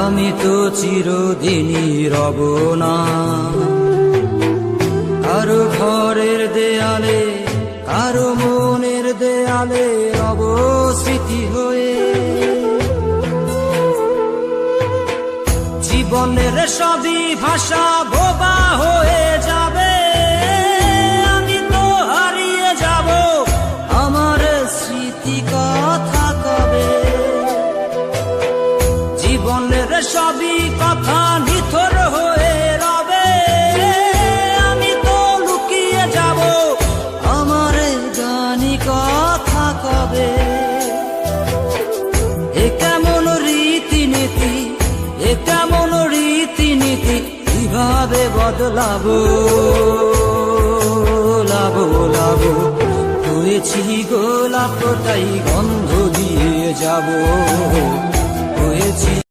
আমি তো চিরদিনই রব না কারো ঘরের দেয়ালে, কারো মনের দেয়ালে রব স্মৃতি হয়ে। জীবনের সবই ভাষা বোবা হয়ে যাবে, আমি তো হারিয়ে যাব, আমার স্মৃতি কথা কবে। জীবনের সবই কথা নিথর হয়ে রবে, আমি তো লুকিয়ে যাব, আমার জানি কথা কবে। এ কেমন রীতিনীতি, এ কেমন রীতিনীতি, কিভাবে বদলাবো লাবো লাবো। হয়েছি গোলাপ তাই গন্ধ দিয়ে যাব, হয়েছি